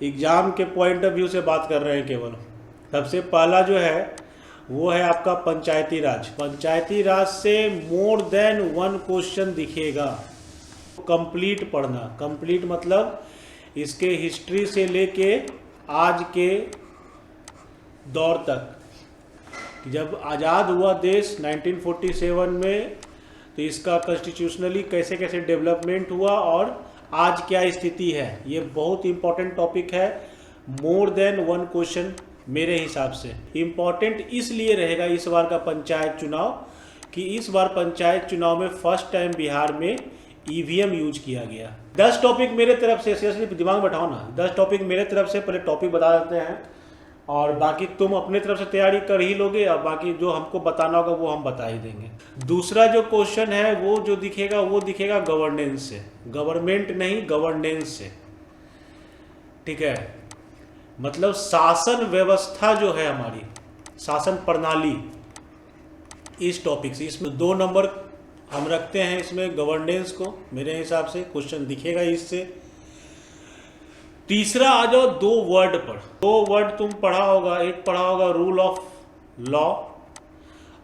Exam के point of view से बात कर रहे हैं केवल। सबसे पहला जो है वो है आपका पंचायती राज। पंचायती राज से मोर देन वन क्वेश्चन दिखेगा। कंप्लीट पढ़ना, कंप्लीट मतलब इसके हिस्ट्री से लेके आज के दौर तक। जब आज़ाद हुआ देश 1947 में, तो इसका कॉन्स्टिट्यूशनली कैसे कैसे डेवलपमेंट हुआ और आज क्या स्थिति है, ये बहुत इंपॉर्टेंट टॉपिक है। मोर देन वन क्वेश्चन मेरे हिसाब से इम्पॉर्टेंट इसलिए रहेगा इस बार का पंचायत चुनाव कि इस बार पंचायत चुनाव में फर्स्ट टाइम बिहार में ईवीएम यूज किया गया। 10 टॉपिक मेरे तरफ से, सीरियसली दिमाग में बैठाओ ना, 10 टॉपिक मेरे तरफ से पहले टॉपिक बता देते हैं और बाकी तुम अपने तरफ से तैयारी कर ही लोगे और बाकी जो हमको बताना होगा वो हम बता ही देंगे। दूसरा जो क्वेश्चन है वो जो दिखेगा वो दिखेगा गवर्नेंस से, गवर्नमेंट नहीं गवर्नेंस से, ठीक है। मतलब शासन व्यवस्था जो है हमारी, शासन प्रणाली, इस टॉपिक से। इसमें 2 नंबर हम रखते हैं इसमें गवर्नेंस को, मेरे हिसाब से क्वेश्चन दिखेगा इससे। तीसरा आ जाओ 2 वर्ड पर। 2 वर्ड तुम पढ़ा होगा, एक पढ़ा होगा रूल ऑफ लॉ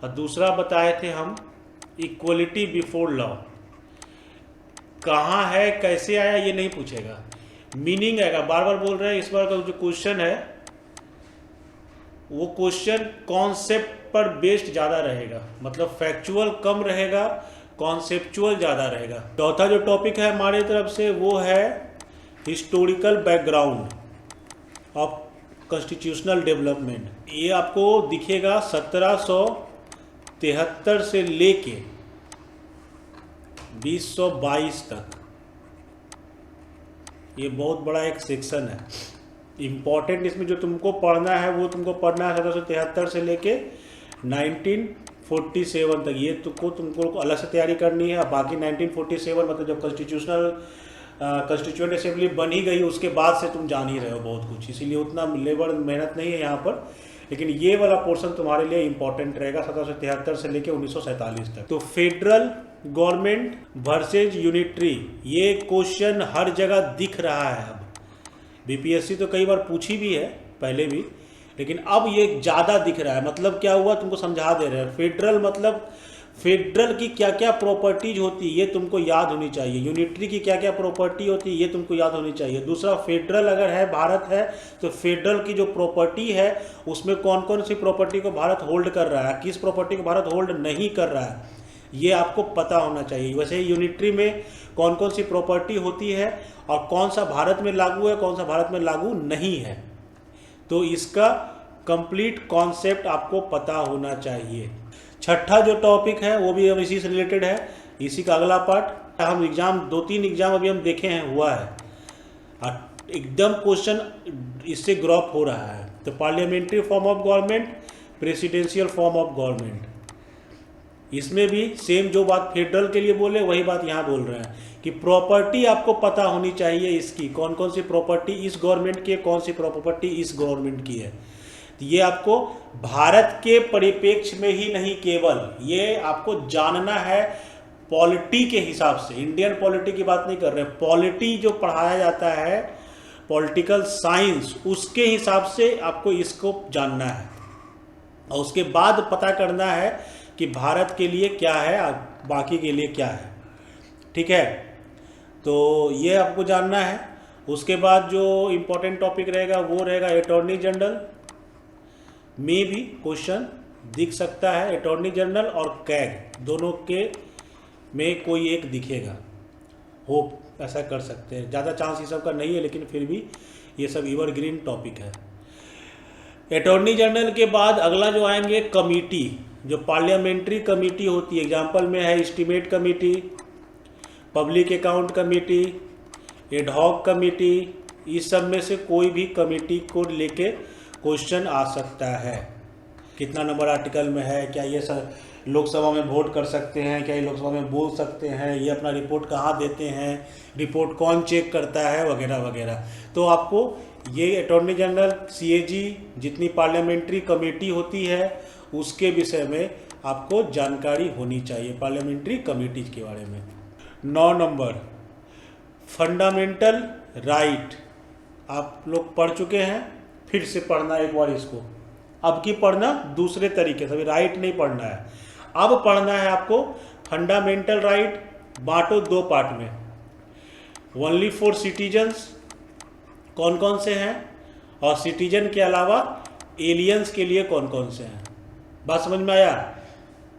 और दूसरा बताए थे हम इक्वलिटी बिफोर लॉ। कहाँ है, कैसे आया, ये नहीं पूछेगा, मीनिंग आएगा। बार बार बोल रहे हैं, इस बार का जो क्वेश्चन है वो क्वेश्चन कॉन्सेप्ट पर बेस्ड ज़्यादा रहेगा, मतलब फैक्चुअल कम रहेगा, कॉन्सेप्चुअल ज़्यादा रहेगा। चौथा जो टॉपिक है हमारे तरफ से वो है historical background of constitutional development. ये आपको दिखेगा 1773 से लेके 2022 तक। ये बहुत बड़ा एक सेक्शन है। इम्पॉर्टेंट इसमें जो तुमको पढ़ना है वो तुमको पढ़ना है 1773 से लेके 1947 तक। ये तुमको अलग से तैयारी करनी है। बाकी 1947 मतलब जब कॉन्स्टिट्यूएंट असेंबली बन ही गई उसके बाद से तुम जान ही रहे हो बहुत कुछ, इसीलिए उतना लेबर मेहनत नहीं है यहाँ पर। लेकिन ये वाला पोर्शन तुम्हारे लिए इंपॉर्टेंट रहेगा 1773 से लेके 1947 तक। तो फेडरल गवर्नमेंट वर्सेज यूनिटरी, ये क्वेश्चन हर जगह दिख रहा है। अब बीपीएससी तो कई बार पूछी भी है पहले भी, लेकिन अब ये ज़्यादा दिख रहा है। मतलब क्या हुआ, तुमको समझा दे रहे हैं। फेडरल मतलब फेडरल की क्या क्या प्रॉपर्टीज होती है ये तुमको याद होनी चाहिए। यूनिटरी की क्या क्या प्रॉपर्टी होती है ये तुमको याद होनी चाहिए। दूसरा, फेडरल अगर है, भारत है, तो फेडरल की जो प्रॉपर्टी है उसमें कौन कौन सी प्रॉपर्टी को भारत होल्ड कर रहा है, किस प्रॉपर्टी को भारत होल्ड नहीं कर रहा है, ये आपको पता होना चाहिए। वैसे ही यूनिटरी में कौन कौन सी प्रॉपर्टी होती है और कौन सा भारत में लागू है, कौन सा भारत में लागू नहीं है, तो इसका कंप्लीट कॉन्सेप्ट आपको पता होना चाहिए। छठा जो टॉपिक है वो भी हम इसी से रिलेटेड है, इसी का अगला पार्ट। हम एग्जाम 2-3 एग्जाम अभी हम देखे हैं हुआ है, एकदम क्वेश्चन इससे ग्रॉप हो रहा है। तो parliamentary form of government, presidential form of government, इसमें भी सेम जो बात फेडरल के लिए बोले वही बात यहाँ बोल रहे हैं कि प्रॉपर्टी आपको पता होनी चाहिए इसकी, कौन कौन सी प्रॉपर्टी इस गवर्नमेंट की है, कौन सी प्रॉपर्टी इस गवर्नमेंट की है। तो ये आपको भारत के परिप्रेक्ष्य में ही नहीं, केवल ये आपको जानना है पॉलिटी के हिसाब से। इंडियन पॉलिटी की बात नहीं कर रहे, पॉलिटी जो पढ़ाया जाता है, पॉलिटिकल साइंस, उसके हिसाब से आपको इसको जानना है और उसके बाद पता करना है कि भारत के लिए क्या है और बाकी के लिए क्या है, ठीक है। तो ये आपको जानना है। उसके बाद जो इम्पोर्टेंट टॉपिक रहेगा वो रहेगा अटॉर्नी जनरल में भी क्वेश्चन दिख सकता है। अटॉर्नी जनरल और कैग दोनों के में कोई एक दिखेगा, होप ऐसा कर सकते हैं। ज़्यादा चांस ये सब का नहीं है लेकिन फिर भी ये सब एवरग्रीन टॉपिक है। अटॉर्नी जनरल के बाद अगला जो आएंगे कमिटी, जो पार्लियामेंट्री कमेटी होती है। एग्जाम्पल में है estimate committee, public account committee, ad hoc committee, इस सब में से कोई भी कमेटी को लेके क्वेश्चन आ सकता है। कितना नंबर आर्टिकल में है, क्या ये सब लोकसभा में वोट कर सकते हैं, क्या ये लोकसभा में बोल सकते हैं, ये अपना रिपोर्ट कहाँ देते हैं, रिपोर्ट कौन चेक करता है, वगैरह वगैरह। तो आपको ये अटॉर्नी जनरल, सीएजी, जितनी पार्लियामेंट्री कमेटी होती है उसके विषय में आपको जानकारी होनी चाहिए, पार्लियामेंट्री कमेटीज के बारे में। 9 नंबर फंडामेंटल राइट आप लोग पढ़ चुके हैं, फिर से पढ़ना एक बार इसको। अब की पढ़ना दूसरे तरीके से, अभी राइट नहीं पढ़ना है, अब पढ़ना है आपको फंडामेंटल राइट। बांटो दो पार्ट में, ओनली फॉर सिटीजन्स कौन कौन से हैं, और सिटीजन के अलावा एलियंस के लिए कौन कौन से हैं। बात समझ में आया?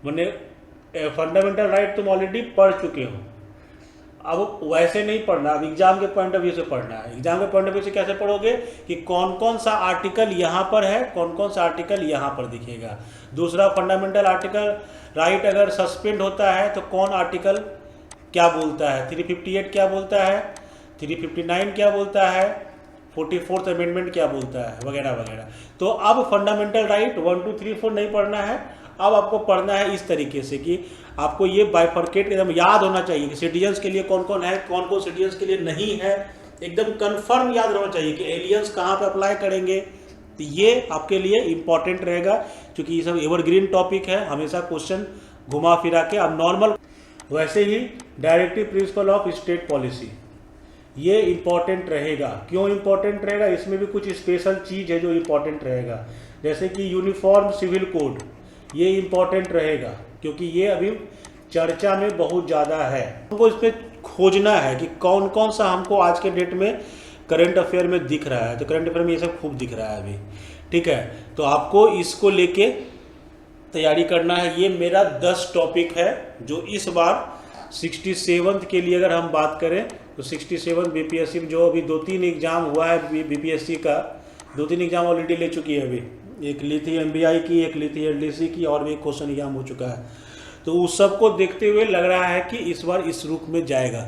मैंने फंडामेंटल राइट तुम ऑलरेडी पढ़ चुके हो, अब वैसे नहीं पढ़ना, अब एग्जाम के पॉइंट ऑफ व्यू से पढ़ना है। एग्जाम के पॉइंट ऑफ व्यू से कैसे पढ़ोगे कि कौन कौन सा आर्टिकल यहाँ पर है, कौन कौन सा आर्टिकल यहाँ पर दिखेगा। दूसरा, फंडामेंटल आर्टिकल राइट अगर सस्पेंड होता है तो कौन आर्टिकल क्या बोलता है, 358 क्या बोलता है, 359 क्या बोलता है, 44th अमेंडमेंट क्या बोलता है, वगैरह वगैरह। तो अब फंडामेंटल राइट 1 2 3 4 नहीं पढ़ना है, अब आपको पढ़ना है इस तरीके से कि आपको ये बाइफर्केट एकदम याद होना चाहिए कि सिटीजन्स के लिए कौन कौन है, कौन कौन सिटीजन्स के लिए नहीं है, एकदम कंफर्म याद रहना चाहिए कि एलियंस कहाँ पे अप्लाई करेंगे। तो ये आपके लिए इंपॉर्टेंट रहेगा, क्योंकि ये सब एवरग्रीन टॉपिक है, हमेशा क्वेश्चन घुमा फिरा के। अब नॉर्मल वैसे ही directive principle of state policy, ये इंपॉर्टेंट रहेगा। क्यों इंपॉर्टेंट रहेगा? इसमें भी कुछ स्पेशल चीज़ है जो इंपॉर्टेंट रहेगा, जैसे कि यूनिफॉर्म सिविल कोड, ये इंपॉर्टेंट रहेगा क्योंकि ये अभी चर्चा में बहुत ज़्यादा है। हमको इस पर खोजना है कि कौन कौन सा हमको आज के डेट में करंट अफेयर में दिख रहा है। तो करंट अफेयर में ये सब खूब दिख रहा है अभी, ठीक है। तो आपको इसको लेके तैयारी करना है। ये मेरा 10 टॉपिक है जो इस बार 67th के लिए अगर हम बात करें तो 67 बीपीएससी में जो अभी 2-3 एग्जाम हुआ है बीपीएससी का, 2-3 एग्जाम ऑलरेडी ले चुकी है अभी, एक ली थी एमबीआई की, एक ली थी एलडीसी की, और भी एक क्वेश्चन एग्जाम हो चुका है। तो उस सब को देखते हुए लग रहा है कि इस बार इस रूप में जाएगा।